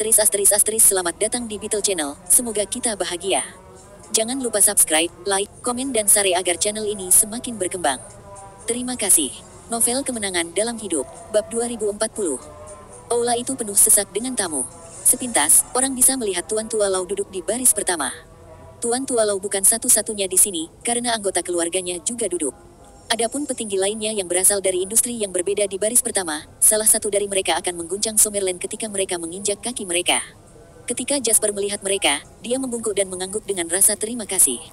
Selamat datang di Beetle Channel, semoga kita bahagia. Jangan lupa subscribe, like, komen dan share agar channel ini semakin berkembang. Terima kasih. Novel Kemenangan Dalam Hidup, Bab 2040. Aula itu penuh sesak dengan tamu. Sepintas, orang bisa melihat Tuan Tualau duduk di baris pertama. Tuan Tualau bukan satu-satunya di sini, karena anggota keluarganya juga duduk. Adapun petinggi lainnya yang berasal dari industri yang berbeda di baris pertama, salah satu dari mereka akan mengguncang Summerland ketika mereka menginjak kaki mereka. Ketika Jasper melihat mereka, dia membungkuk dan mengangguk dengan rasa terima kasih.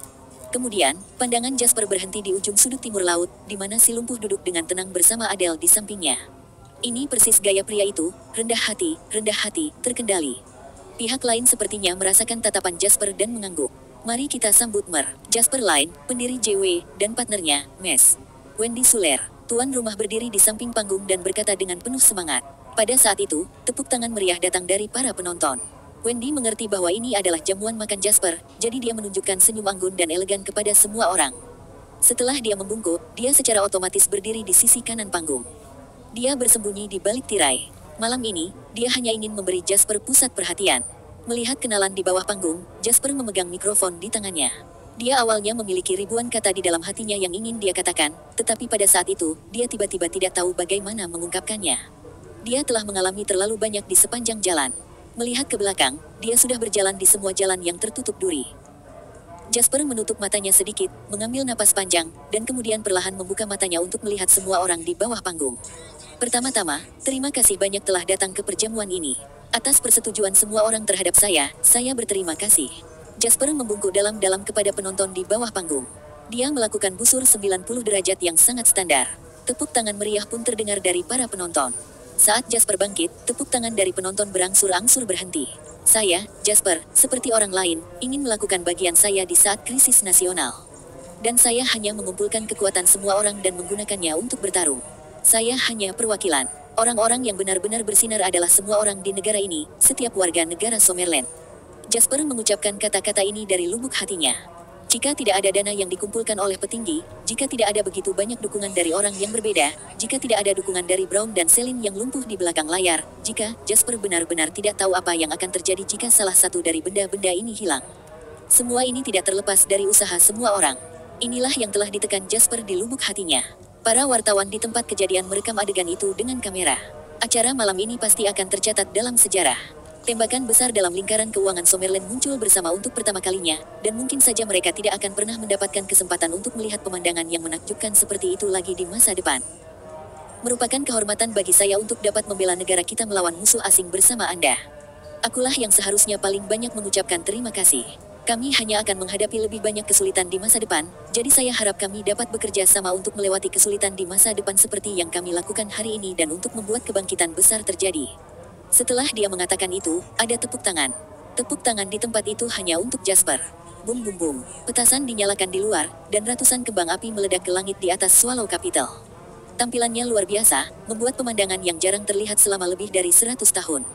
Kemudian, pandangan Jasper berhenti di ujung sudut timur laut, di mana si lumpuh duduk dengan tenang bersama Adele di sampingnya. Ini persis gaya pria itu, rendah hati, terkendali. Pihak lain sepertinya merasakan tatapan Jasper dan mengangguk. Mari kita sambut Jasper Line, pendiri JW, dan partnernya, Mes. Wendy Suler, tuan rumah berdiri di samping panggung dan berkata dengan penuh semangat. Pada saat itu, tepuk tangan meriah datang dari para penonton. Wendy mengerti bahwa ini adalah jamuan makan Jasper, jadi dia menunjukkan senyum anggun dan elegan kepada semua orang. Setelah dia membungkuk, dia secara otomatis berdiri di sisi kanan panggung. Dia bersembunyi di balik tirai. Malam ini, dia hanya ingin memberi Jasper pusat perhatian. Melihat kenalan di bawah panggung, Jasper memegang mikrofon di tangannya. Dia awalnya memiliki ribuan kata di dalam hatinya yang ingin dia katakan, tetapi pada saat itu, dia tiba-tiba tidak tahu bagaimana mengungkapkannya. Dia telah mengalami terlalu banyak di sepanjang jalan. Melihat ke belakang, dia sudah berjalan di semua jalan yang tertutup duri. Jasper menutup matanya sedikit, mengambil napas panjang, dan kemudian perlahan membuka matanya untuk melihat semua orang di bawah panggung. Pertama-tama, terima kasih banyak telah datang ke perjamuan ini. Atas persetujuan semua orang terhadap saya berterima kasih. Jasper membungkuk dalam-dalam kepada penonton di bawah panggung. Dia melakukan busur 90 derajat yang sangat standar. Tepuk tangan meriah pun terdengar dari para penonton. Saat Jasper bangkit, tepuk tangan dari penonton berangsur-angsur berhenti. Saya, Jasper, seperti orang lain, ingin melakukan bagian saya di saat krisis nasional. Dan saya hanya mengumpulkan kekuatan semua orang dan menggunakannya untuk bertarung. Saya hanya perwakilan. Orang-orang yang benar-benar bersinar adalah semua orang di negara ini, setiap warga negara Summerland. Jasper mengucapkan kata-kata ini dari lubuk hatinya. Jika tidak ada dana yang dikumpulkan oleh petinggi, jika tidak ada begitu banyak dukungan dari orang yang berbeda, jika tidak ada dukungan dari Brown dan Celine yang lumpuh di belakang layar, jika Jasper benar-benar tidak tahu apa yang akan terjadi jika salah satu dari benda-benda ini hilang. Semua ini tidak terlepas dari usaha semua orang. Inilah yang telah ditekan Jasper di lubuk hatinya. Para wartawan di tempat kejadian merekam adegan itu dengan kamera. Acara malam ini pasti akan tercatat dalam sejarah. Tembakan besar dalam lingkaran keuangan Summerland muncul bersama untuk pertama kalinya, dan mungkin saja mereka tidak akan pernah mendapatkan kesempatan untuk melihat pemandangan yang menakjubkan seperti itu lagi di masa depan. Merupakan kehormatan bagi saya untuk dapat membela negara kita melawan musuh asing bersama Anda. Akulah yang seharusnya paling banyak mengucapkan terima kasih. Kami hanya akan menghadapi lebih banyak kesulitan di masa depan, jadi saya harap kami dapat bekerja sama untuk melewati kesulitan di masa depan seperti yang kami lakukan hari ini dan untuk membuat kebangkitan besar terjadi. Setelah dia mengatakan itu, ada tepuk tangan. Tepuk tangan di tempat itu hanya untuk Jasper. Bum bum bum, petasan dinyalakan di luar, dan ratusan kembang api meledak ke langit di atas Swallow Capital. Tampilannya luar biasa, membuat pemandangan yang jarang terlihat selama lebih dari 100 tahun.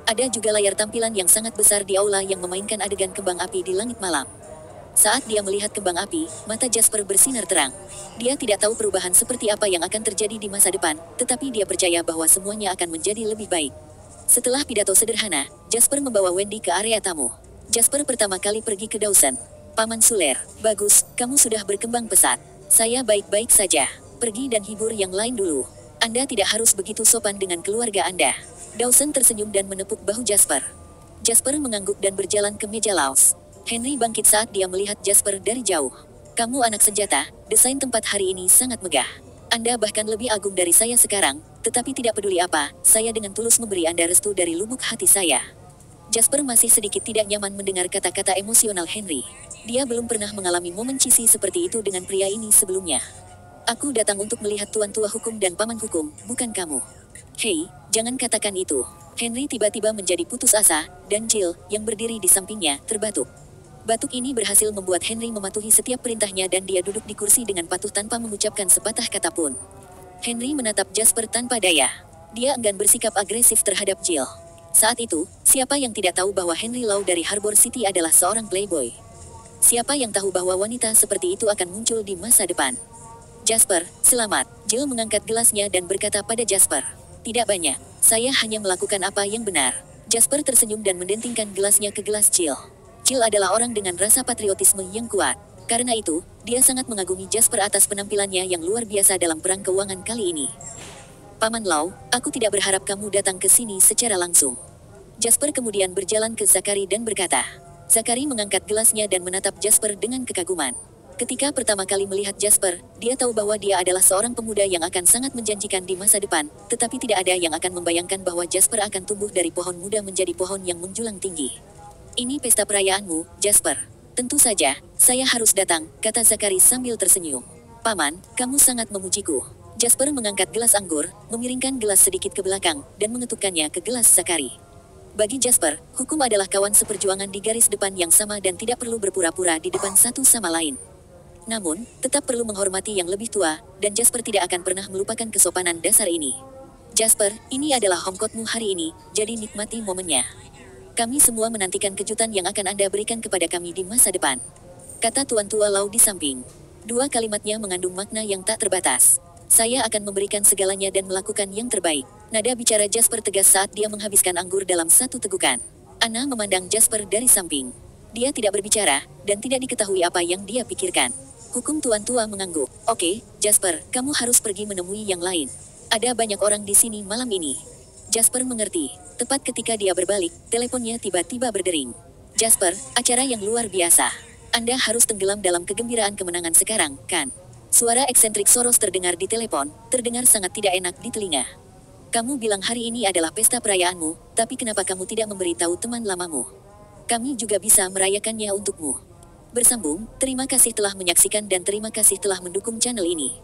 Ada juga layar tampilan yang sangat besar di aula yang memainkan adegan kembang api di langit malam. Saat dia melihat kembang api, mata Jasper bersinar terang. Dia tidak tahu perubahan seperti apa yang akan terjadi di masa depan, tetapi dia percaya bahwa semuanya akan menjadi lebih baik. Setelah pidato sederhana, Jasper membawa Wendy ke area tamu. Jasper pertama kali pergi ke Dawson. Paman Suler, bagus, kamu sudah berkembang pesat. Saya baik-baik saja. Pergi dan hibur yang lain dulu. Anda tidak harus begitu sopan dengan keluarga Anda. Dawson tersenyum dan menepuk bahu Jasper. Jasper mengangguk dan berjalan ke meja Laos. Henry bangkit saat dia melihat Jasper dari jauh. Kamu anak senjata, desain tempat hari ini sangat megah. Anda bahkan lebih agung dari saya sekarang, tetapi tidak peduli apa, saya dengan tulus memberi Anda restu dari lubuk hati saya. Jasper masih sedikit tidak nyaman mendengar kata-kata emosional Henry. Dia belum pernah mengalami momen cheesy seperti itu dengan pria ini sebelumnya. Aku datang untuk melihat tuan tua hukum dan paman hukum, bukan kamu. Hei, jangan katakan itu. Henry tiba-tiba menjadi putus asa, dan Jill, yang berdiri di sampingnya, terbatuk. Batuk ini berhasil membuat Henry mematuhi setiap perintahnya dan dia duduk di kursi dengan patuh tanpa mengucapkan sepatah kata pun. Henry menatap Jasper tanpa daya. Dia enggan bersikap agresif terhadap Jill. Saat itu, siapa yang tidak tahu bahwa Henry Lau dari Harbor City adalah seorang playboy? Siapa yang tahu bahwa wanita seperti itu akan muncul di masa depan? Jasper, selamat. Jill mengangkat gelasnya dan berkata pada Jasper. Tidak banyak. Saya hanya melakukan apa yang benar. Jasper tersenyum dan mendentingkan gelasnya ke gelas Jill. Jill adalah orang dengan rasa patriotisme yang kuat. Karena itu, dia sangat mengagumi Jasper atas penampilannya yang luar biasa dalam perang keuangan kali ini. Paman Lau, aku tidak berharap kamu datang ke sini secara langsung. Jasper kemudian berjalan ke Zakari dan berkata. Zakari mengangkat gelasnya dan menatap Jasper dengan kekaguman. Ketika pertama kali melihat Jasper, dia tahu bahwa dia adalah seorang pemuda yang akan sangat menjanjikan di masa depan, tetapi tidak ada yang akan membayangkan bahwa Jasper akan tumbuh dari pohon muda menjadi pohon yang menjulang tinggi. Ini pesta perayaanmu, Jasper. Tentu saja, saya harus datang, kata Zakari sambil tersenyum. Paman, kamu sangat memujiku. Jasper mengangkat gelas anggur, memiringkan gelas sedikit ke belakang, dan mengetukkannya ke gelas Zakari. Bagi Jasper, hukum adalah kawan seperjuangan di garis depan yang sama dan tidak perlu berpura-pura di depan satu sama lain. Namun, tetap perlu menghormati yang lebih tua, dan Jasper tidak akan pernah melupakan kesopanan dasar ini. Jasper, ini adalah homecomingmu hari ini, jadi nikmati momennya. Kami semua menantikan kejutan yang akan Anda berikan kepada kami di masa depan. Kata Tuan Tua Lau di samping. Dua kalimatnya mengandung makna yang tak terbatas. Saya akan memberikan segalanya dan melakukan yang terbaik. Nada bicara Jasper tegas saat dia menghabiskan anggur dalam satu tegukan. Anna memandang Jasper dari samping. Dia tidak berbicara, dan tidak diketahui apa yang dia pikirkan. Hukum Tuan Tua mengangguk. Oke, Jasper, kamu harus pergi menemui yang lain. Ada banyak orang di sini malam ini. Jasper mengerti. Tepat ketika dia berbalik, teleponnya tiba-tiba berdering. Jasper, acara yang luar biasa. Anda harus tenggelam dalam kegembiraan kemenangan sekarang, kan? Suara eksentrik Soros terdengar di telepon, terdengar sangat tidak enak di telinga. Kamu bilang hari ini adalah pesta perayaanmu, tapi kenapa kamu tidak memberitahu teman lamamu? Kami juga bisa merayakannya untukmu. Bersambung, terima kasih telah menyaksikan dan terima kasih telah mendukung channel ini.